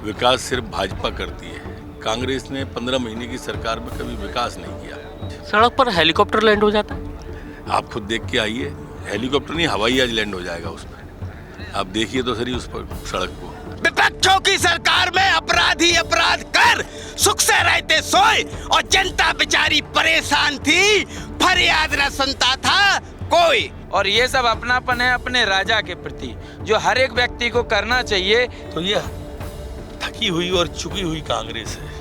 विकास सिर्फ भाजपा करती है। कांग्रेस ने 15 महीने की सरकार में कभी विकास नहीं किया। सड़क पर हेलीकॉप्टर लैंड हो जाता है। आप खुद देख के आइए, हेलीकॉप्टर नहीं हवाई जहाज लैंड हो जाएगा उस पर। आप देखिए तो सही उस पर सड़क को। विपक्षों की सरकार में अपराधी अपराध कर सुख से रहते सोए और जनता बेचारी परेशान थी, फरियाद न सुनता था कोई। और ये सब अपनापन है अपने राजा के प्रति जो हर एक व्यक्ति को करना चाहिए। तो ये थकी हुई और चुकी हुई कांग्रेस है,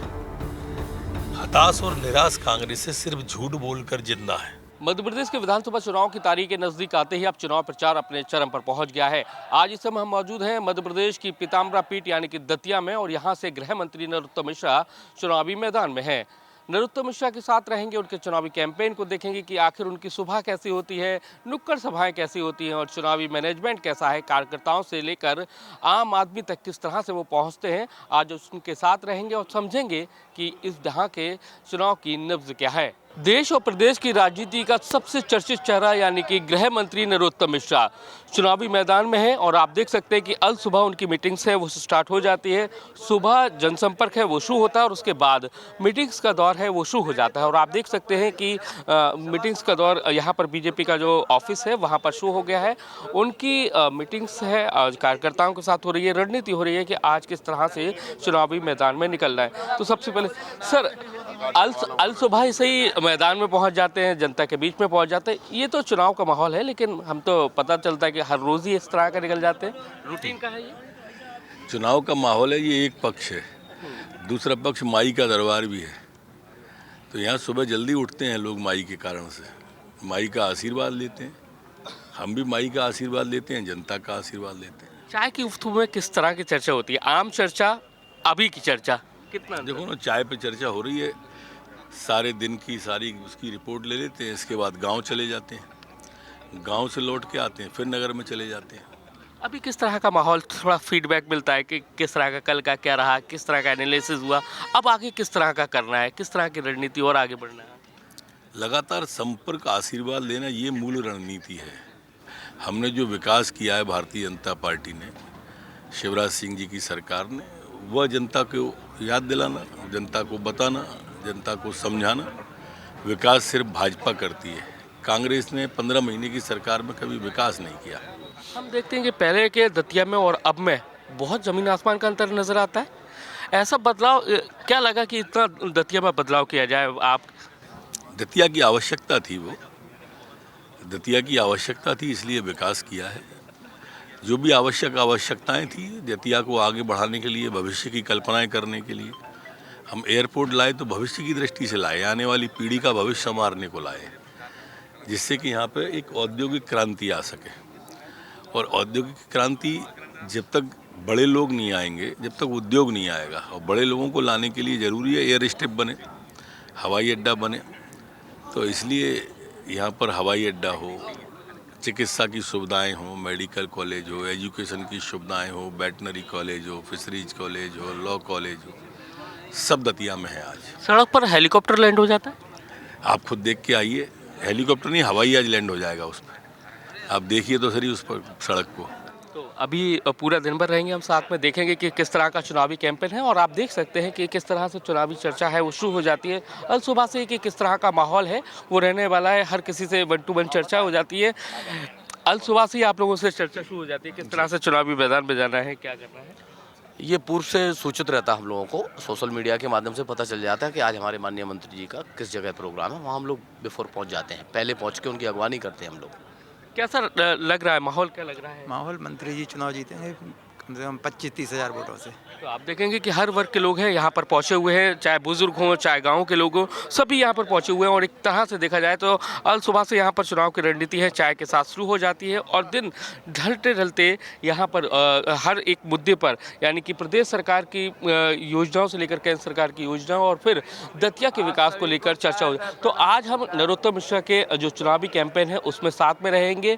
हताश और निराश कांग्रेस से सिर्फ झूठ बोलकर जिंदा है। मध्य प्रदेश के विधानसभा चुनाव की तारीख के नजदीक आते ही अब चुनाव प्रचार अपने चरम पर पहुंच गया है। आज इस समय हम मौजूद हैं मध्य प्रदेश की पीताम्बरा पीठ यानी कि दतिया में, और यहां से गृह मंत्री नरोत्तम मिश्रा चुनावी मैदान में हैं। नरोत्तम मिश्रा के साथ रहेंगे, उनके चुनावी कैंपेन को देखेंगे कि आखिर उनकी सुबह कैसी होती है, नुक्कड़ सभाएं कैसी होती हैं और चुनावी मैनेजमेंट कैसा है, कार्यकर्ताओं से लेकर आम आदमी तक किस तरह से वो पहुंचते हैं। आज उनके साथ रहेंगे और समझेंगे कि इस यहाँ के चुनाव की नब्ज क्या है। देश और प्रदेश की राजनीति का सबसे चर्चित चेहरा यानी कि गृह मंत्री नरोत्तम मिश्रा चुनावी मैदान में है, और आप देख सकते हैं कि अल सुबह उनकी मीटिंग्स है वो स्टार्ट हो जाती है। सुबह जनसंपर्क है वो शुरू होता है और उसके बाद मीटिंग्स का दौर है वो शुरू हो जाता है। और आप देख सकते हैं कि मीटिंग्स का दौर यहाँ पर बीजेपी का जो ऑफिस है वहाँ पर शुरू हो गया है। उनकी मीटिंग्स है कार्यकर्ताओं के साथ हो रही है, रणनीति हो रही है कि आज किस तरह से चुनावी मैदान में निकलना है। तो सबसे पहले सर, अल सुबह से ही मैदान में पहुंच जाते हैं, जनता के बीच में पहुंच जाते हैं। ये तो चुनाव का माहौल है, लेकिन हम तो पता चलता है कि हर रोज ही इस तरह का निकल जाते हैं। रूटीन का है ये चुनाव का माहौल है, ये एक पक्ष है। दूसरा पक्ष माई का दरबार भी है। तो यहाँ सुबह जल्दी उठते हैं लोग माई के कारण से, माई का आशीर्वाद लेते हैं। हम भी माई का आशीर्वाद लेते हैं, जनता का आशीर्वाद लेते हैं। चाय की गुफ्तगू में किस तरह की चर्चा होती है? आम चर्चा, अभी की चर्चा कितना? देखो ना, चाय पे चर्चा हो रही है, सारे दिन की सारी उसकी रिपोर्ट ले लेते हैं। इसके बाद गांव चले जाते हैं, गांव से लौट के आते हैं, फिर नगर में चले जाते हैं। अभी किस तरह का माहौल, थोड़ा फीडबैक मिलता है कि किस तरह का कल का क्या रहा, किस तरह का एनालिसिस हुआ, अब आगे किस तरह का करना है, किस तरह की रणनीति और आगे बढ़ना है? लगातार संपर्क, आशीर्वाद लेना, ये मूल रणनीति है। हमने जो विकास किया है भारतीय जनता पार्टी ने, शिवराज सिंह जी की सरकार ने, वह जनता को याद दिलाना, जनता को बताना, जनता को समझाना। विकास सिर्फ भाजपा करती है। कांग्रेस ने 15 महीने की सरकार में कभी विकास नहीं किया। हम देखते हैं कि पहले के दतिया में और अब में बहुत ज़मीन आसमान का अंतर नज़र आता है। ऐसा बदलाव क्या लगा कि इतना दतिया में बदलाव किया जाए? आप दतिया की आवश्यकता थी, वो दतिया की आवश्यकता थी, इसलिए विकास किया है। जो भी आवश्यकताएं थी दतिया को आगे बढ़ाने के लिए, भविष्य की कल्पनाएं करने के लिए। हम एयरपोर्ट लाए तो भविष्य की दृष्टि से लाए, आने वाली पीढ़ी का भविष्य संवारने को लाए, जिससे कि यहाँ पे एक औद्योगिक क्रांति आ सके। और औद्योगिक क्रांति जब तक बड़े लोग नहीं आएंगे, जब तक उद्योग नहीं आएगा। और बड़े लोगों को लाने के लिए ज़रूरी है एयर स्ट्रिप बने, हवाई अड्डा बने। तो इसलिए यहाँ पर हवाई अड्डा हो, चिकित्सा की सुविधाएं हो, मेडिकल कॉलेज हो, एजुकेशन की सुविधाएं हो, वेटनरी कॉलेज हो, फिशरीज कॉलेज हो, लॉ कॉलेज हो, सब दतिया में है। आज सड़क पर हेलीकॉप्टर लैंड हो जाता है। आप खुद देख के आइए, हेलीकॉप्टर नहीं हवाई जहाज लैंड हो जाएगा उस पर। आप देखिए तो सही उस पर सड़क को। तो अभी पूरा दिन भर रहेंगे हम साथ में, देखेंगे कि किस तरह का चुनावी कैंपेन है। और आप देख सकते हैं कि किस तरह से चुनावी चर्चा है वो शुरू हो जाती है अल सुबह से, कि किस तरह का माहौल है वो रहने वाला है। हर किसी से 1 to 1 चर्चा हो जाती है। अल सुबह से ही आप लोगों से चर्चा शुरू हो जाती है किस तरह से चुनावी मैदान में जाना है, क्या करना है। ये पूर्व से सूचित रहता है हम लोगों को, सोशल मीडिया के माध्यम से पता चल जाता है कि आज हमारे माननीय मंत्री जी का किस जगह प्रोग्राम है। वहाँ हम लोग बिफोर पहुँच जाते हैं, पहले पहुँच के उनकी अगवानी करते हैं हम लोग। क्या सर लग रहा है, माहौल क्या लग रहा है? माहौल मंत्री जी चुनाव जीतेंगे कम से कम 25-30 हज़ार वोटों से। तो आप देखेंगे कि हर वर्ग के लोग हैं यहाँ पर पहुँचे हुए हैं, चाहे बुजुर्ग हों चाहे गांव के लोग हों, सभी यहाँ पर पहुँचे हुए हैं। और एक तरह से देखा जाए तो अल सुबह से यहाँ पर चुनाव की रणनीति है चाय के साथ शुरू हो जाती है, और दिन ढलते ढलते यहाँ पर हर एक मुद्दे पर, यानी कि प्रदेश सरकार की योजनाओं से लेकर केंद्र सरकार की योजनाओं और फिर दतिया के विकास को लेकर चर्चा हो। तो आज हम नरोत्तम मिश्रा के जो चुनावी कैंपेन है उसमें साथ में रहेंगे।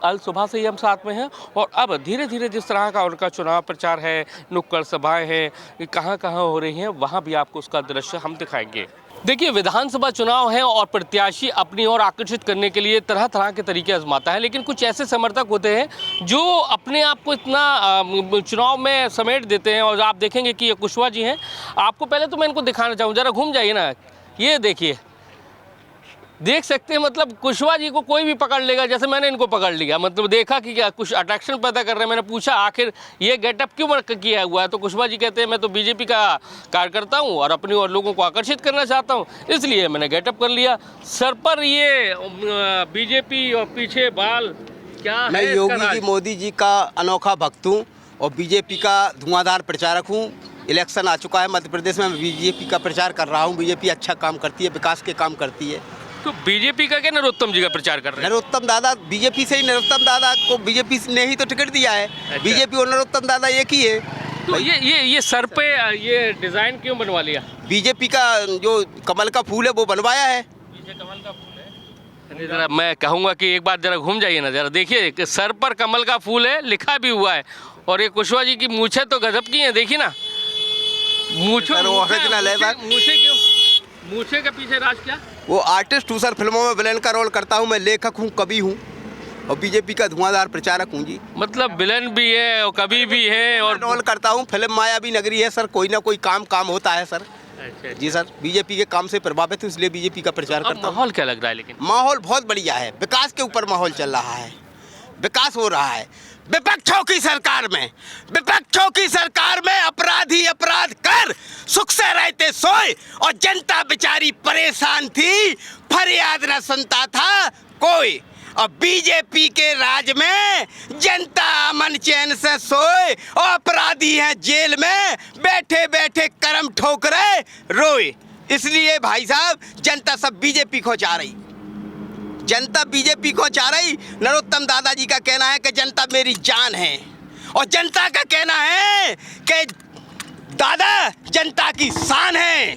अल सुबह से ही हम साथ में हैं, और अब धीरे धीरे जिस तरह का उनका चुनाव प्रचार है, नुक्कड़ सभाएं हैं, कहाँ कहाँ हो रही हैं, वहाँ भी आपको उसका दृश्य हम दिखाएंगे। देखिए, विधानसभा चुनाव है और प्रत्याशी अपनी ओर आकर्षित करने के लिए तरह तरह के तरीके आजमाता है, लेकिन कुछ ऐसे समर्थक होते हैं जो अपने आप को इतना चुनाव में समेट देते हैं। और आप देखेंगे कि ये कुशवाहा जी हैं। आपको पहले तो मैं इनको दिखाना चाहूँ, ज़रा घूम जाइए ना, ये देखिए, देख सकते हैं। मतलब कुशवाहा जी को कोई भी पकड़ लेगा, जैसे मैंने इनको पकड़ लिया। मतलब देखा कि क्या कुछ अट्रैक्शन पैदा कर रहे हैं। मैंने पूछा आखिर ये गेटअप क्यों किया हुआ है, तो कुशवाहा जी कहते हैं मैं तो बीजेपी का कार्यकर्ता हूं और अपनी और लोगों को आकर्षित करना चाहता हूं, इसलिए मैंने गेटअप कर लिया। सर पर ये बीजेपी और पीछे बाल, क्या है? मैं योगी जी मोदी जी का अनोखा भक्त हूँ और बीजेपी का धुआंधार प्रचारक हूँ। इलेक्शन आ चुका है मध्य प्रदेश में, मैं बीजेपी का प्रचार कर रहा हूँ। बीजेपी अच्छा काम करती है, विकास के काम करती है। तो बीजेपी का क्या नरोत्तम जी का प्रचार कर रहे हैं? नरोत्तम दादा बीजेपी से ही, नरोत्तम दादा को बीजेपी ने ही तो टिकट दिया है। अच्छा। बीजेपी और नरोत्तम दादा एक ही है। तो ये सर पे ये डिजाइन क्यों बनवा लिया? बीजेपी का जो कमल का फूल है वो बनवाया है। पीछे कमल का फूल है। जरा मैं कहूँगा कि एक बार जरा घूम जाइए ना, जरा देखिए कि सर पर कमल का फूल है, लिखा भी हुआ है। और ये कुशवाहा जी की मूछें तो गजब की हैं, देखिए ना, मूछें क्यों? मूछे के पीछे राज क्या? वो आर्टिस्ट हूँ सर, फिल्मों में विलेन का रोल करता हूँ मैं, लेखक हूँ, कवि हूँ और बीजेपी का धुआंधार प्रचारक हूँ जी। मतलब विलन भी है और कवि भी है और रोल करता हूँ। फिल्म मायावी नगरी है सर, कोई ना कोई काम होता है सर। अच्छा। जी सर, बीजेपी के काम से प्रभावित हूँ, इसलिए बीजेपी का प्रचार करता हूँ। माहौल क्या लग रहा है? लेकिन माहौल बहुत बढ़िया है, विकास के ऊपर माहौल चल रहा है, विकास हो रहा है। विपक्षों की सरकार में अपराधी अपराध कर सुख से रहते सोए और जनता बेचारी परेशान थी, फरियाद न सुनता था कोई। और बीजेपी के राज में जनता अमन चैन से सोए और अपराधी हैं जेल में बैठे बैठे करम ठोकरे रोए। इसलिए भाई साहब जनता सब बीजेपी को चाह रही, जनता बीजेपी को चाह रही। नरोत्तम दादाजी का कहना है कि जनता मेरी जान है और जनता का कहना है कि दादा जनता की शान है।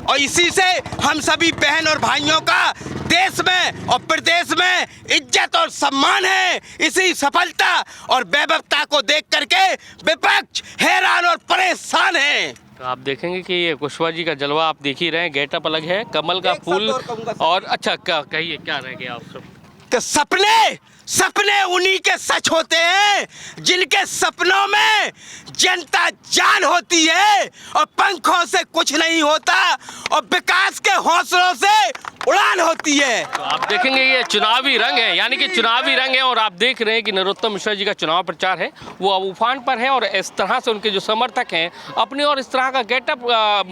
और इसी से हम सभी बहन और भाइयों का देश में और प्रदेश में इज्जत और सम्मान है। इसी सफलता और वैभवता को देख करके विपक्ष हैरान और परेशान है। तो आप देखेंगे कि ये कुशवाहा जी का जलवा आप देख ही रहे हैं। गेटअप अलग है, कमल का फूल और अच्छा कहिए क्या रह गया आप सब? कि सपने उन्हीं के सच होते हैं जिनके सपनों में जनता जान होती है और पंखों से कुछ नहीं होता और विकास के हौसलों से उड़ान होती है। तो आप देखेंगे ये चुनावी रंग है, यानी कि चुनावी रंग है। और आप देख रहे हैं कि नरोत्तम मिश्रा जी का चुनाव प्रचार है वो अब उफान पर है और इस तरह से उनके जो समर्थक हैं अपने और इस तरह का गेटअप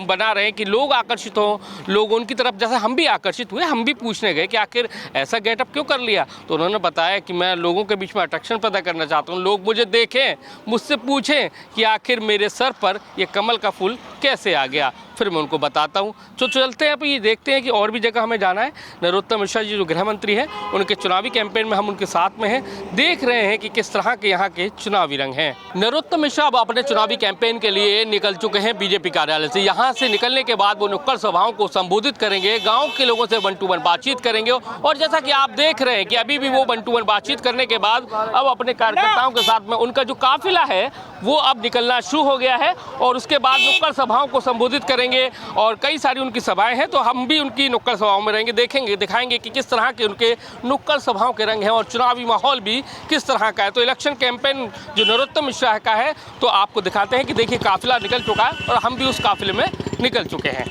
बना रहे हैं कि लोग आकर्षित हों, लोग उनकी तरफ। जैसे हम भी आकर्षित हुए, हम भी पूछने गए कि आखिर ऐसा गेटअप क्यों कर लिया, तो उन्होंने बताया कि मैं लोगों के बीच में अट्रैक्शन पैदा करना चाहता हूँ, लोग मुझे देखें, मुझसे पूछें कि आखिर मेरे सर पर ये कमल का फूल कैसे आ गया, फिर मैं उनको बताता हूँ। तो चलते हैं, अब ये देखते हैं कि और भी जगह हमें जाना है। नरोत्तम मिश्रा जी जो गृह मंत्री हैं उनके चुनावी कैंपेन में हम उनके साथ में हैं, देख रहे हैं कि किस तरह के यहाँ के चुनावी रंग हैं। नरोत्तम मिश्रा अब अपने चुनावी कैंपेन के लिए निकल चुके हैं बीजेपी कार्यालय से। यहाँ से निकलने के बाद वो नुक्कड़ सभाओं को संबोधित करेंगे, गाँव के लोगों से 1-to-1 बातचीत करेंगे। और जैसा कि आप देख रहे हैं कि अभी भी वो 1-to-1 बातचीत करने के बाद अब अपने कार्यकर्ताओं के साथ में उनका जो काफिला है वो अब निकलना शुरू हो गया है और उसके बाद नुक्कड़ सभाओं को संबोधित करेंगे। और कई सारी उनकी सभाएं हैं, तो हम भी उनकी नुक्कड़ सभाओं में रहेंगे, दिखाएंगे कि किस तरह के उनके नुक्कड़ सभाओं के रंग हैं और चुनावी माहौल भी किस तरह का है। तो इलेक्शन कैंपेन जो नरोत्तम मिश्रा का है तो आपको दिखाते हैं कि देखिए काफिला निकल चुका है और हम भी उस काफिले में निकल चुके हैं।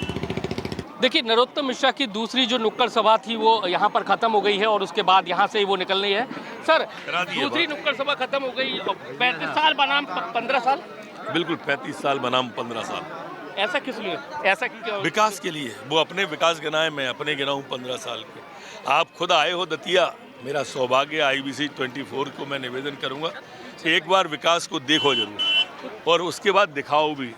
देखिए नरोत्तम मिश्रा की दूसरी जो नुक्कड़ सभा थी वो यहाँ पर ख़त्म हो गई है और उसके बाद यहाँ से वो निकलनी है। सर, दूसरी नुक्कड़ सभा ख़त्म हो गई, 35 साल बनाम 15 साल? बिल्कुल, 35 साल बनाम 15 साल। ऐसा किस लिए? ऐसा क्यों? विकास के लिए। वो अपने विकास गिनाए, मैं अपने गिनाऊँ 15 साल के। आप खुद आए हो दतिया, मेरा सौभाग्य। IBC 24 को मैं निवेदन करूँगा एक बार विकास को देखो जरूर और उसके बाद दिखाओ भी,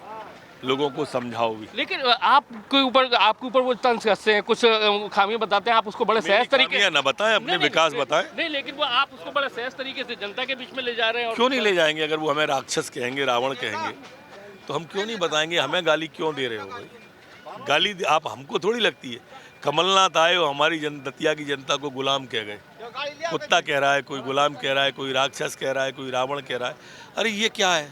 लोगों को समझाओ भी। लेकिन आपके ऊपर वो तंज कसते हैं, कुछ खामियां बताते हैं, आप उसको बड़े सहज तरीके से ना बताएं, अपने विकास बताएं। नहीं, लेकिन वो आप उसको बड़े सहज तरीके से जनता के बीच में ले जा रहे हैं। क्यों नहीं ले जाएंगे? अगर वो हमें राक्षस कहेंगे, रावण कहेंगे, तो हम क्यों नहीं बताएंगे? हमें गाली क्यों दे रहे हो भाई? गाली आप हमको थोड़ी लगती है। कमलनाथ आए और हमारी दतिया की जनता को गुलाम कह गए। कुत्ता कह रहा है, कोई गुलाम कह रहा है, कोई राक्षस कह रहा है, कोई रावण कह रहा है। अरे ये क्या है?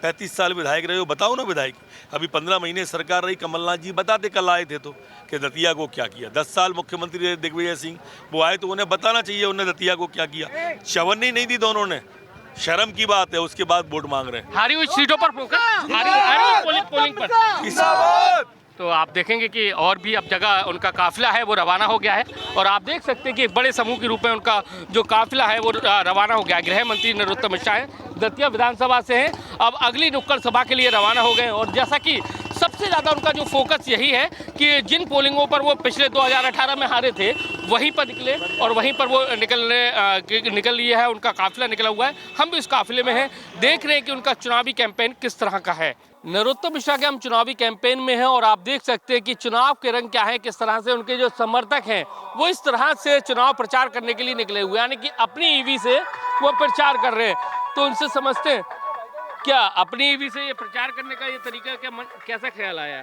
35 साल विधायक रहे हो, बताओ ना विधायक। अभी 15 महीने सरकार रही कमलनाथ जी, बताते कल आए थे तो कि दतिया को क्या किया। 10 साल मुख्यमंत्री रहे दिग्विजय सिंह, वो आए तो उन्हें बताना चाहिए उन्हें दतिया को क्या किया। चवन्नी नहीं दी दोनों ने, शर्म की बात है। उसके बाद वोट मांग रहे हैं। हारी हुई सीटों पर फोकस, हारी हुई पोलिंग पर। तो आप देखेंगे कि और भी अब जगह उनका काफिला है वो रवाना हो गया है, और आप देख सकते हैं कि एक बड़े समूह के रूप में उनका जो काफिला है वो रवाना हो गया है। गृह मंत्री नरोत्तम मिश्रा दतिया विधानसभा से हैं, अब अगली नुक्कड़ सभा के लिए रवाना हो गए। और जैसा कि सबसे ज़्यादा उनका जो फोकस यही है कि जिन पोलिंगों पर वो पिछले 2018 में हारे थे वहीं पर निकले, और वहीं पर वो निकल लिए है, उनका काफिला निकला हुआ है। हम भी इस काफिले में हैं, देख रहे हैं कि उनका चुनावी कैंपेन किस तरह का है। नरोत्तम मिश्रा के हम चुनावी कैंपेन में हैं, और आप देख सकते हैं कि चुनाव के रंग क्या है, किस तरह से उनके जो समर्थक हैं वो इस तरह से चुनाव प्रचार करने के लिए निकले हुए, यानी कि अपनी ईवी से वो प्रचार कर रहे हैं। तो उनसे समझते हैं क्या अपनी ईवी से ये प्रचार करने का ये तरीका कैसा ख्याल आया?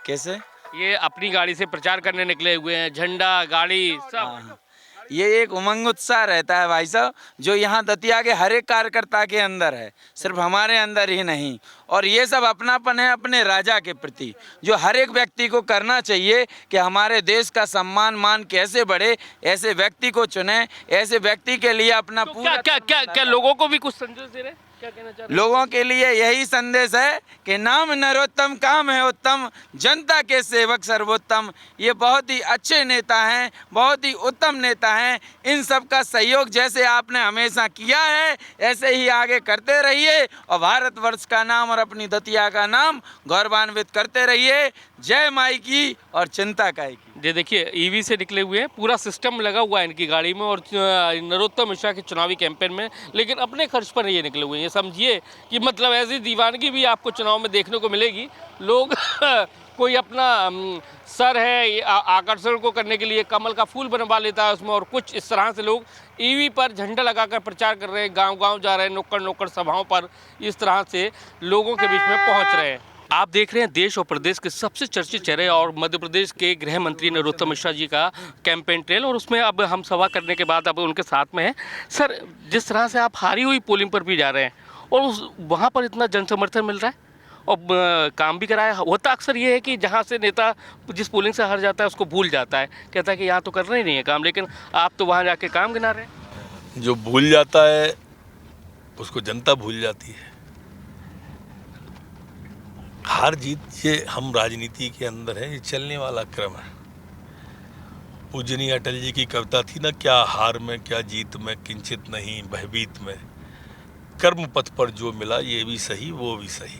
कैसे? ये अपनी गाड़ी से प्रचार करने निकले हुए हैं, झंडा गाड़ी सब। ये एक उमंग उत्साह रहता है भाई साहब, जो यहाँ दतिया के हर एक कार्यकर्ता के अंदर है, सिर्फ हमारे अंदर ही नहीं। और ये सब अपनापन है अपने राजा के प्रति, जो हर एक व्यक्ति को करना चाहिए कि हमारे देश का सम्मान मान कैसे बढ़े, ऐसे व्यक्ति को चुने, ऐसे व्यक्ति के लिए अपना तो पूरा क्या लोगों को भी कुछ संदेश दे रहे हैं? क्या कहना चाह रहे हैं? लोगों के लिए यही संदेश है कि नाम नरोत्तम काम है उत्तम, जनता के सेवक सर्वोत्तम। ये बहुत ही अच्छे नेता हैं, बहुत ही उत्तम नेता हैं। इन सब का सहयोग जैसे आपने हमेशा किया है ऐसे ही आगे करते रहिए, और भारतवर्ष का नाम और अपनी दतिया का नाम गौरवान्वित करते रहिए। जय माई की और चिंता काय की। ये देखिए ईवी से निकले हुए हैं, पूरा सिस्टम लगा हुआ है इनकी गाड़ी में, और नरोत्तम मिश्रा के चुनावी कैंपेन में, लेकिन अपने खर्च पर ये निकले हुए हैं। ये समझिए कि मतलब ऐसी दीवानगी भी आपको चुनाव में देखने को मिलेगी। लोग कोई अपना सर है आकर्षण को करने के लिए कमल का फूल बनवा लेता है उसमें, और कुछ इस तरह से लोग ईवी पर झंडा लगाकर प्रचार कर रहे हैं, गांव-गांव जा रहे हैं, नुक्कड़ सभाओं पर इस तरह से लोगों के बीच में पहुंच रहे हैं। आप देख रहे हैं देश और प्रदेश के सबसे चर्चित चेहरे और मध्य प्रदेश के गृह मंत्री नरोत्तम मिश्रा जी का कैंपेन ट्रेल, और उसमें अब हम सभा करने के बाद अब उनके साथ में हैं। सर, जिस तरह से आप हारी हुई पोलिंग पर भी जा रहे हैं और वहाँ पर इतना जनसमर्थन मिल रहा है और काम भी कराया, होता अक्सर ये है कि जहाँ से नेता जिस पोलिंग से हार जाता है उसको भूल जाता है, कहता है कि यहाँ तो करना ही नहीं है काम, लेकिन आप तो वहाँ जाके काम गिना रहे हैं। जो भूल जाता है उसको जनता भूल जाती है। हार जीत ये हम राजनीति के अंदर है, ये चलने वाला क्रम है। पूजनीय अटल जी की कविता थी ना, क्या हार में क्या जीत में किंचित नहीं भयभीत में, कर्म पथ पर जो मिला ये भी सही वो भी सही।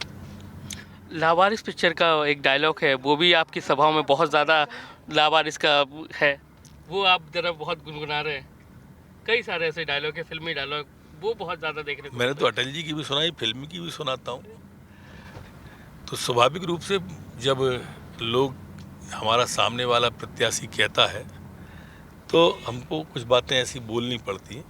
लावारिस पिक्चर का एक डायलॉग है, वो भी आपकी सभाओं में बहुत ज़्यादा लावारिस का है, वो आप जरा बहुत गुनगुना रहे हैं। कई सारे ऐसे डायलॉग है, फिल्मी डायलॉग, वो बहुत ज़्यादा देखने को मैंने तो अटल जी की भी सुनाई, फिल्म की भी सुनाता हूँ। तो स्वाभाविक रूप से जब लोग हमारा सामने वाला प्रत्याशी कहता है तो हमको कुछ बातें ऐसी बोलनी पड़ती हैं,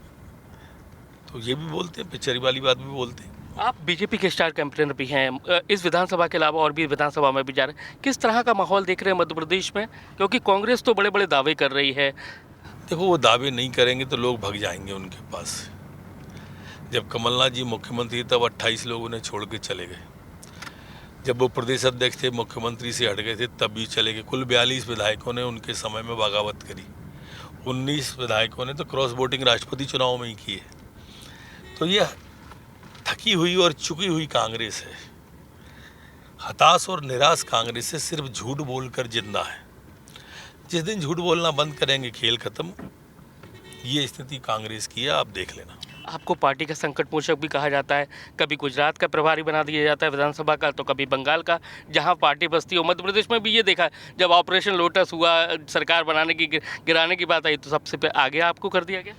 तो ये भी बोलते हैं, पिक्चर वाली बात भी बोलते हैं। आप बीजेपी के स्टार कैंपेनर भी हैं, इस विधानसभा के अलावा और भी विधानसभा में भी जा रहे हैं, किस तरह का माहौल देख रहे हैं मध्य प्रदेश में, क्योंकि कांग्रेस तो बड़े बड़े दावे कर रही है। देखो, वो दावे नहीं करेंगे तो लोग भग जाएंगे उनके पास। जब कमलनाथ जी मुख्यमंत्री तब 28 लोग उन्हें छोड़ के चले गए, जब वो प्रदेश अध्यक्ष थे मुख्यमंत्री से हट गए थे तब भी चले गए। कुल 42 विधायकों ने उनके समय में बगावत करी, 19 विधायकों ने तो क्रॉस वोटिंग राष्ट्रपति चुनाव में ही की है। तो ये थकी हुई और चुकी हुई कांग्रेस है, हताश और निराश कांग्रेस से सिर्फ झूठ बोलकर जिंदा है। जिस दिन झूठ बोलना बंद करेंगे खेल खत्म। ये स्थिति कांग्रेस की है, आप देख लेना। आपको पार्टी का संकट मोचक भी कहा जाता है, कभी गुजरात का प्रभारी बना दिया जाता है विधानसभा का, तो कभी बंगाल का, जहां पार्टी बसती हो। मध्य प्रदेश में भी ये देखा, जब ऑपरेशन लोटस हुआ, सरकार बनाने की गिराने की बात आई तो सबसे आगे आपको कर दिया गया।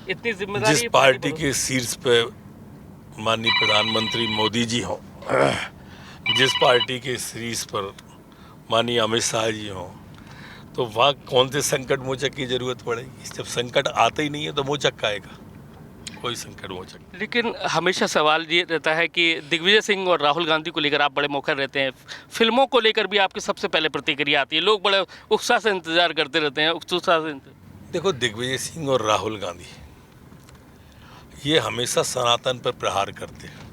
इतनी जिम्मेदारी जिस पार्टी के शीर्ष पे माननीय प्रधानमंत्री मोदी जी हों, जिस पार्टी के शीर्ष पर माननीय अमित शाह जी हों, तो वहाँ कौन से संकट मोचक की जरूरत पड़ेगी। जब संकट आता ही नहीं है तो मोचक का आएगा, कोई संकट मोचक। लेकिन हमेशा सवाल ये रहता है कि दिग्विजय सिंह और राहुल गांधी को लेकर आप बड़े मुखर रहते हैं, फिल्मों को लेकर भी आपकी सबसे पहले प्रतिक्रिया आती है, लोग बड़े उत्साह से इंतजार करते रहते हैं, उत्साह से। देखो, दिग्विजय सिंह और राहुल गांधी ये हमेशा सनातन पर प्रहार करते हैं।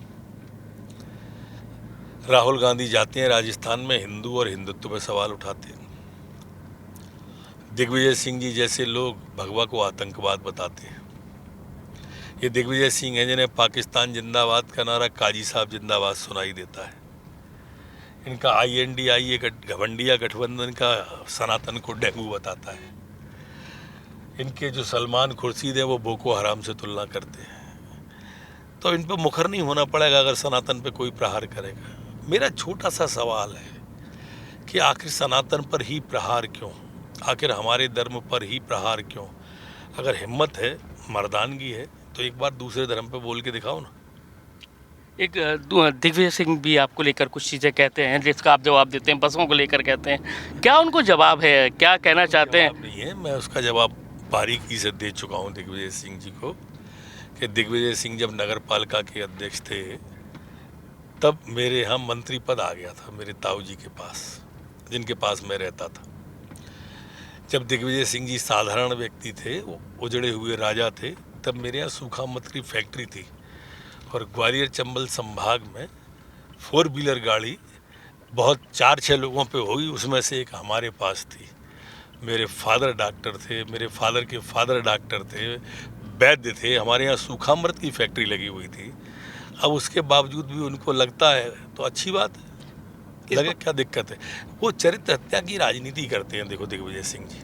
राहुल गांधी जाते हैं राजस्थान में, हिंदू और हिंदुत्व पर सवाल उठाते हैं। दिग्विजय सिंह जी जैसे लोग भगवा को आतंकवाद बताते हैं। ये दिग्विजय सिंह हैं जिन्हें पाकिस्तान जिंदाबाद का नारा काजी साहब जिंदाबाद सुनाई देता है। इनका INDI एक घमंडिया गठबंधन का सनातन को डेंगू बताता है। इनके जो सलमान खुर्शीद है वो बोको हराम से तुलना करते हैं। तो इन पर मुखर नहीं होना पड़ेगा अगर सनातन पे कोई प्रहार करेगा। मेरा छोटा सा सवाल है कि आखिर सनातन पर ही प्रहार क्यों, आखिर हमारे धर्म पर ही प्रहार क्यों? अगर हिम्मत है, मर्दानगी है, तो एक बार दूसरे धर्म पे बोल के दिखाओ ना। एक दिग्विजय सिंह भी आपको लेकर कुछ चीज़ें कहते हैं जिसका आप जवाब देते हैं, बसों को लेकर कहते हैं, क्या उनको जवाब है, क्या कहना चाहते हैं? नहीं है, मैं उसका जवाब बारीकी से दे चुका हूँ दिग्विजय सिंह जी को कि दिग्विजय सिंह जब नगर पालिका के अध्यक्ष थे तब मेरे यहाँ मंत्री पद आ गया था मेरे ताऊ जी के पास, जिनके पास मैं रहता था। जब दिग्विजय सिंह जी साधारण व्यक्ति थे, उजड़े हुए राजा थे, तब मेरे यहाँ सूखा मत की फैक्ट्री थी और ग्वालियर चंबल संभाग में 4 व्हीलर गाड़ी बहुत 4-6 लोगों पे हुई, उसमें से एक हमारे पास थी। मेरे फादर डॉक्टर थे, मेरे फादर के फादर डॉक्टर थे, वैद्य थे, हमारे यहाँ सूखा मृत की फैक्ट्री लगी हुई थी। अब उसके बावजूद भी उनको लगता है तो अच्छी बात है, लगे क्या दिक्कत है। वो चरित्र हत्या की राजनीति करते हैं। देखो दिग्विजय सिंह जी,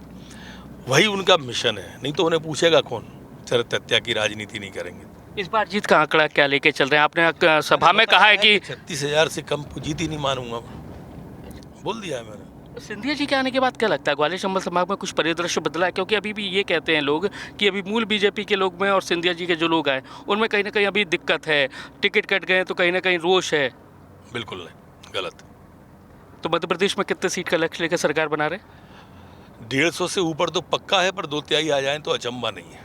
वही उनका मिशन है, नहीं तो उन्हें पूछेगा कौन? चरित्र हत्या की राजनीति नहीं करेंगे। इस बार जीत का आंकड़ा क्या लेके चल रहे हैं? आपने सभा में कहा है कि 36,000 से कम जीत ही नहीं मानूंगा, बोल दिया है मैंने। सिंधिया जी के आने के बाद क्या लगता है ग्वालियर चंबल संभाग में कुछ परिदृश्य बदला है? क्योंकि अभी भी ये कहते हैं लोग कि अभी मूल बीजेपी के लोग में और सिंधिया जी के जो लोग आए उनमें कहीं ना कहीं अभी दिक्कत है, टिकट कट गए तो कहीं ना कहीं रोष है। बिल्कुल नहीं, गलत। तो मध्य प्रदेश में कितने सीट का लक्ष्य लेकर सरकार बना रहे? 150 से ऊपर तो पक्का है, पर 2/3 आ जाएं तो अचंबा नहीं है।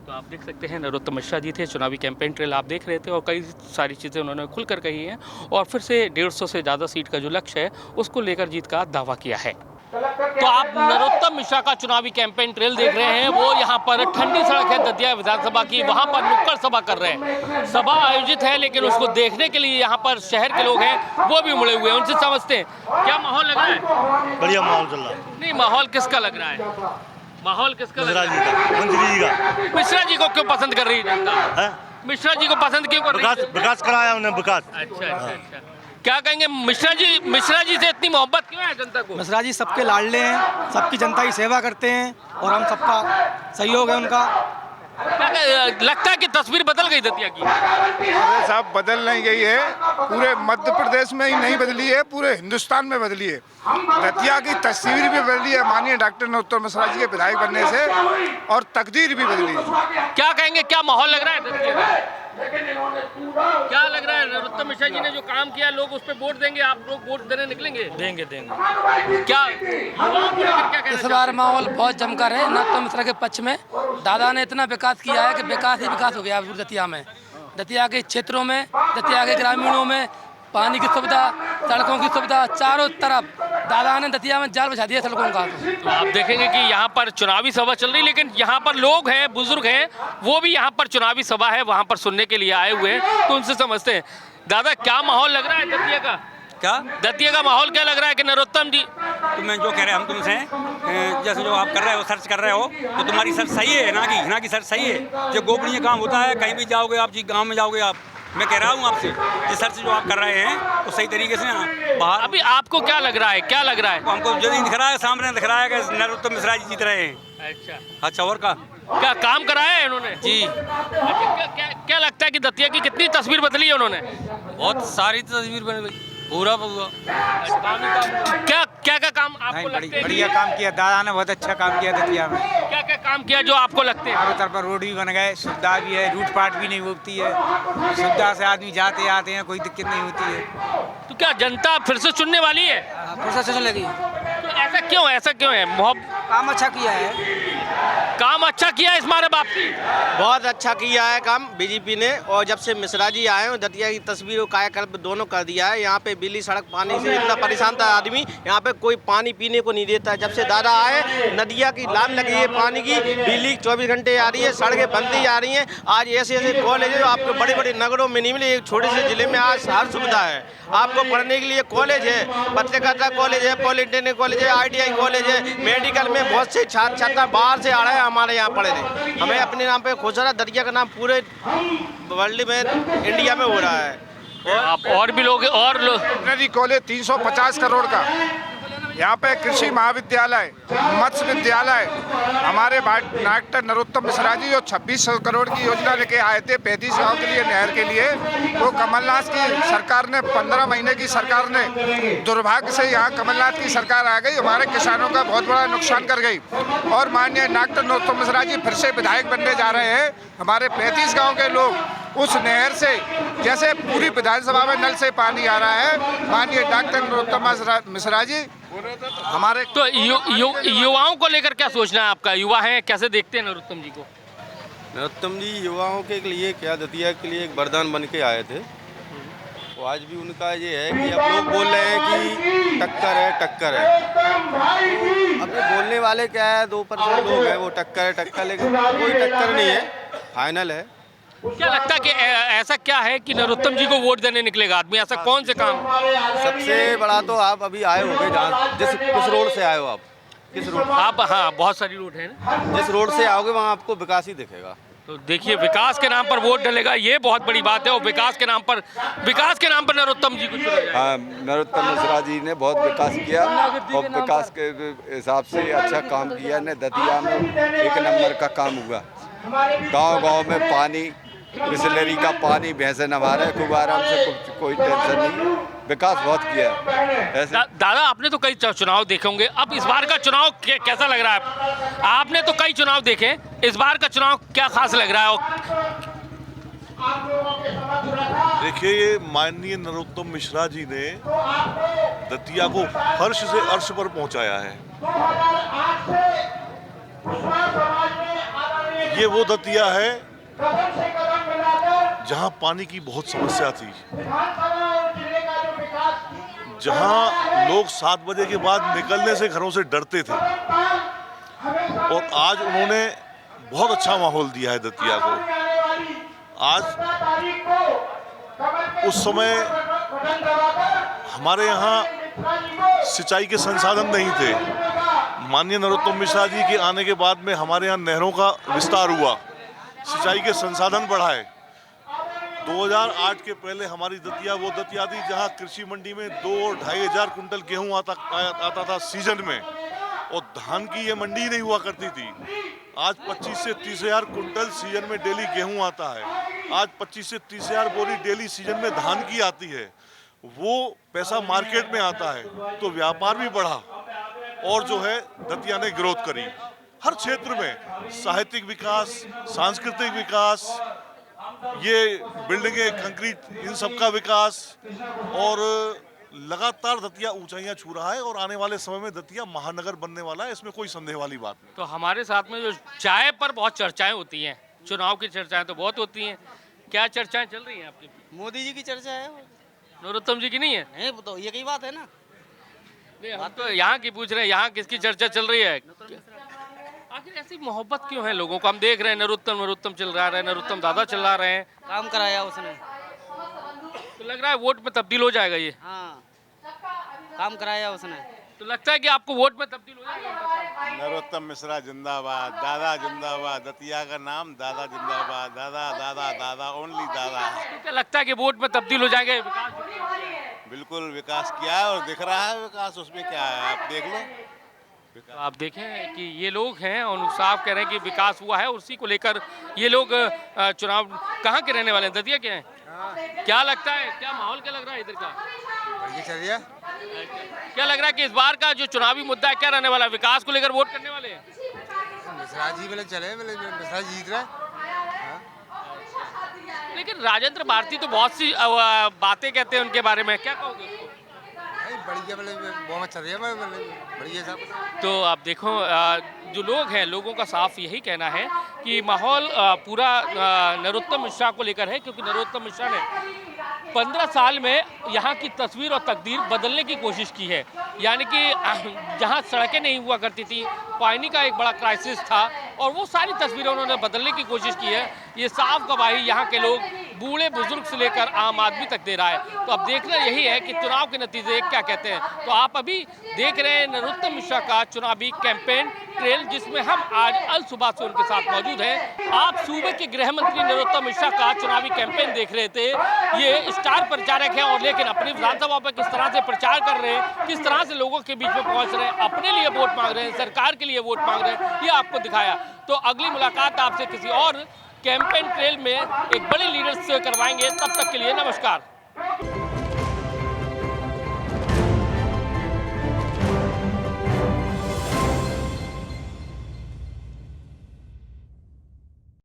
तो आप देख सकते हैं नरोत्तम मिश्रा जी थे, चुनावी कैंपेन ट्रेल आप देख रहे थे और कई सारी चीज़ें उन्होंने खुलकर कही हैं और फिर से 150 से ज़्यादा सीट का जो लक्ष्य है उसको लेकर जीत का दावा किया है। तो आप नरोत्तम मिश्रा का चुनावी कैंपेन ट्रेल देख रहे हैं। वो यहाँ पर ठंडी सड़क है दतिया विधानसभा की, वहाँ पर नुक्कड़ सभा कर रहे हैं। सभा आयोजित है लेकिन उसको देखने के लिए यहाँ पर शहर के लोग हैं वो भी मुड़े हुए हैं। उनसे समझते हैं क्या माहौल लग रहा है। बढ़िया माहौल चल रहा है। नहीं, माहौल किसका लग रहा है? माहौल किसका लग रहा है? मंत्री जी का। मिश्रा जी को क्यों पसंद कर रही है जनता? मिश्रा जी को पसंद क्यों कर रही है? विकास कराया उन्हें, विकास। अच्छा। क्या कहेंगे मिश्रा जी से इतनी मोहब्बत क्यों है जनता को? मिश्रा जी सबके लाडले हैं, सबकी जनता की सेवा करते हैं और हम सबका सहयोग है उनका। क्या लगता है कि तस्वीर बदल गई दतिया की? अरे साहब, बदल नहीं गई है, पूरे मध्य प्रदेश में ही नहीं बदली है, पूरे हिंदुस्तान में बदली है। दतिया की तस्वीर भी बदली है माननीय डॉक्टर नरोत्तम मिश्रा जी के विधायक बनने से, और तकदीर भी बदली है। क्या कहेंगे, क्या माहौल लग रहा है दतिया का? क्या लग रहा है? नरोत्तम मिश्रा जी ने जो काम किया, लोग उस पर वोट देंगे, आप लोग वोट देने निकलेंगे? देंगे। क्या युवाओं को लेकर क्या कहना इस बार माहौल बहुत जमकर है नरोत्तम मिश्रा के पक्ष में। दादा ने इतना विकास किया है कि विकास ही विकास हो गया दतिया में, दतिया के क्षेत्रों में, दतिया के ग्रामीणों में पानी की सुविधा, सड़कों की सुविधा, चारों तरफ दादा ने दतिया में जाल बिछा दिया सड़कों का। तो आप देखेंगे कि यहाँ पर चुनावी सभा चल रही, लेकिन यहाँ पर लोग हैं, बुजुर्ग हैं, वो भी यहाँ पर चुनावी सभा है वहाँ पर सुनने के लिए आए हुए हैं। तो उनसे समझते हैं, दादा क्या माहौल लग रहा है दतिया का? क्या दतिया का माहौल क्या लग रहा है कि नरोत्तम जी? तो मैं जो कह रहे हैं हम तुमसे, जैसे जो आप कर रहे हो, सर्च कर रहे हो, तो तुम्हारी सर्च सही है ना की सर्च सही है। जो गोपनीय काम होता है, कहीं भी जाओगे आप जी, गाँव में जाओगे आप, मैं कह रहा हूँ आपसे ये सर्च जो आप कर रहे हैं तो सही तरीके से बाहर। अभी आपको क्या लग रहा है, क्या लग रहा है? हमको जो नहीं दिख रहा है, सामने दिख रहा है कि नरोत्तम मिश्रा जी जीत रहे हैं। अच्छा, और क्या काम कराया है इन्होंने? जी। अच्छा, क्या लगता है कि दतिया की कितनी तस्वीर बदली है उन्होंने? बहुत सारी तस्वीर बन गई, पूरा। क्या काम आपको लगते हैं? बढ़िया काम किया दादा ने, बहुत अच्छा काम किया दतिया में। क्या काम किया जो आपको लगते हैं? चारों तरफ रोड भी बन गए, सुविधा भी है, रूट पाट भी नहीं होती है, सुविधा से आदमी जाते आते हैं, कोई दिक्कत नहीं होती है। तो क्या जनता फिर से चुनने वाली है? प्रोसेस लगी। तो ऐसा क्यों है? काम अच्छा किया है। काम अच्छा किया इस बार वापसी? बहुत अच्छा किया है काम बीजेपी ने। और जब से मिश्रा जी आए हैं दतिया की तस्वीर और कायाकल्प दोनों कर दिया है। यहाँ पे बिजली सड़क पानी से इतना परेशान था आदमी, यहाँ पे कोई पानी पीने को नहीं देता है। जब से दादा आए नदिया की लाइन लगी है पानी की, बिजली 24 घंटे आ रही है, सड़कें बनती आ रही हैं। आज ऐसे ऐसे कॉलेज है आपको बड़े बड़े नगरों में नहीं मिले, एक छोटे से जिले में आज हर सुविधा है। आपको पढ़ने के लिए कॉलेज है, पत्रकारिता कॉलेज है, पॉलिटेक्निक कॉलेज है, ITI कॉलेज है, मेडिकल में बहुत से छात्र छात्रा बाहर से आ रहे हैं हमारे यहाँ पढ़े थे। हमें अपने नाम पे खुश हो रहा है, दतिया का नाम पूरे वर्ल्ड में इंडिया में हो रहा है। आप और भी लोग और वेटनरी कॉलेज 350 करोड़ का, यहाँ पे कृषि महाविद्यालय, मत्स्य विद्यालय, हमारे डॉक्टर नरोत्तम मिश्रा जी जो 2600 करोड़ की योजना लेके आए थे 35 गाँव के लिए नहर के लिए, वो कमलनाथ की सरकार ने 15 महीने की सरकार ने दुर्भाग्य से यहाँ कमलनाथ की सरकार आ गई, हमारे किसानों का बहुत बड़ा नुकसान कर गई। और माननीय डॉक्टर नरोत्तम मिश्रा जी फिर से विधायक बनने जा रहे हैं। हमारे 35 गाँव के लोग उस नहर से, जैसे पूरी विधानसभा में नल से पानी आ रहा है, माननीय डॉक्टर नरोत्तम मिश्रा जी हमारे तो युवाओं को लेकर क्या सोचना है आपका? युवा हैं, कैसे देखते हैं नरोत्तम जी को? नरोत्तम जी युवाओं के लिए क्या दतिया के लिए एक वरदान बन के आए थे। तो आज भी उनका ये है कि अब लोग बोल रहे हैं कि टक्कर है टक्कर है। अब ये बोलने वाले क्या है, 2% लोग हैं वो टक्कर, लेकिन कोई टक्कर नहीं है, फाइनल है। क्या लगता है कि ऐसा क्या है कि नरोत्तम जी को वोट देने निकलेगा आदमी? ऐसा कौन से काम? सबसे बड़ा तो आप अभी आए होंगे जहाँ किस रोड से आए हो आप, किस रोड आप? हाँ, बहुत सारी रोड है ना, जिस रोड से आओगे वहाँ आपको विकास ही दिखेगा। तो देखिए विकास के नाम पर वोट डलेगा, ये बहुत बड़ी बात है। और विकास के नाम पर नरोत्तम जी को चुना जाएगा। हाँ, नरोत्तम मिश्रा जी ने बहुत विकास किया और विकास के हिसाब से अच्छा काम किया ने। दतिया में 1 नंबर का काम हुआ। गांव-गांव में पानी, बिसलेरी का पानी भैंसे नवा रहे खूब आराम से, कोई टेंशन नहीं। विकास बहुत किया ऐसे। दादा आपने तो कई चुनाव देखे होंगे, अब इस बार का चुनाव कैसा लग रहा है? आपने तो कई चुनाव देखे, इस बार का चुनाव क्या खास लग रहा है? देखिए, ये माननीय नरोत्तम मिश्रा जी ने दतिया को फर्श से अर्श पर पहुंचाया है। ये वो दतिया है जहां पानी की बहुत समस्या थी, जहां लोग 7 बजे के बाद निकलने से घरों से डरते थे, और आज उन्होंने बहुत अच्छा माहौल दिया है दतिया को। आज उस समय हमारे यहाँ सिंचाई के संसाधन नहीं थे। माननीय नरोत्तम मिश्रा जी के आने के बाद में हमारे यहाँ नहरों का विस्तार हुआ, सिंचाई के संसाधन बढ़ाए। 2008 के पहले हमारी दतिया वो दतिया थी जहाँ कृषि मंडी में 2 और 2.5 हज़ार कुंटल गेहूँ आता था सीजन में, और धान की ये मंडी नहीं हुआ करती थी। आज 25 से 30 हज़ार कुंटल सीजन में डेली गेहूँ आता है। आज 25 से 30 हज़ार बोरी डेली सीजन में धान की आती है। वो पैसा मार्केट में आता है तो व्यापार भी बढ़ा, और जो है दतिया ने ग्रोथ करी हर क्षेत्र में, साहित्यिक विकास, सांस्कृतिक विकास, ये बिल्डिंगें, कंक्रीट, इन सब का विकास, और लगातार दतिया ऊंचाइयां छू रहा है। और आने वाले समय में दतिया महानगर बनने वाला है, इसमें कोई संदेह वाली बात नहीं। तो हमारे साथ में जो चाय पर बहुत चर्चाएं होती हैं, चुनाव की चर्चाएं तो बहुत होती हैं, क्या चर्चाएं चल रही हैं आपकी? मोदी जी की चर्चा है, नरोत्तम जी की नहीं है? नहीं तो ये कई बात है ना। नहीं, हम तो यहाँ की पूछ रहे हैं, यहाँ किसकी चर्चा चल रही है? आखिर ऐसी मोहब्बत क्यों है लोगों को? हम देख रहे हैं नरोत्तम चल रहा है, नरोत्तम दादा चला रहे हैं, काम कराया उसने, तो लग रहा है वोट में तब्दील हो जाएगा ये। हाँ, काम कराया उसने, तो लगता है कि आपको वोट में तब्दील हो जाएगा। नरोत्तम मिश्रा जिंदाबाद, दादा जिंदाबाद, दतिया का नाम दादा जिंदाबाद, दादा दादा दादा ओनली दादा। क्या लगता है कि वोट में तब्दील हो जाएंगे? बिल्कुल विकास किया है और दिख रहा है विकास, उसमें क्या है आप देख लो। तो आप देखें कि ये लोग हैं और साहब कह रहे हैं कि विकास हुआ है, उसी को लेकर ये लोग चुनाव। कहाँ के रहने वाले हैं? दतिया के हैं। क्या लगता है, क्या माहौल क्या लग रहा है इधर का? क्या लग रहा है कि इस बार का जो चुनावी मुद्दा है क्या रहने वाला है? विकास को लेकर वोट करने वाले हैं? मिश्रा जी वाले चले, मिश्रा जी जीत रहा है। लेकिन राजेंद्र भारती तो बहुत सी बातें कहते हैं उनके बारे में, क्या कहोगे उसको? बड़ी ठीक है, मतलब बहुत चल रही है, मतलब बढ़िया साहब। तो आप देखो जो लोग हैं, लोगों का साफ यही कहना है कि माहौल पूरा नरोत्तम मिश्रा को लेकर है, क्योंकि नरोत्तम मिश्रा ने 15 साल में यहाँ की तस्वीर और तकदीर बदलने की कोशिश की है। यानी कि जहाँ सड़कें नहीं हुआ करती थी, पानी का एक बड़ा क्राइसिस था, और वो सारी तस्वीरें उन्होंने बदलने की कोशिश की है। ये साफ गवाही यहाँ के लोग, बूढ़े बुजुर्ग से लेकर आम आदमी तक दे रहा है। तो अब देखना यही है कि चुनाव के नतीजे क्या कहते हैं। तो आप अभी देख रहे हैं नरोत्तम मिश्रा का चुनावी कैंपेन ट्रेल, जिसमें हम आज अल सुबह से उनके साथ मौजूद हैं। आप सूबे के गृह मंत्री नरोत्तम मिश्रा का चुनावी कैंपेन देख रहे थे। ये स्टार प्रचारक हैं, और लेकिन अपनी विधानसभा पर किस तरह से प्रचार कर रहे हैं, किस तरह से लोगों के बीच में पहुंच रहे हैं, अपने लिए वोट मांग रहे हैं, सरकार के लिए वोट मांग रहे हैं, ये आपको दिखाया। तो अगली मुलाकात आपसे किसी और कैंपेन ट्रेल में एक बड़े लीडर से करवाएंगे। तब तक के लिए नमस्कार।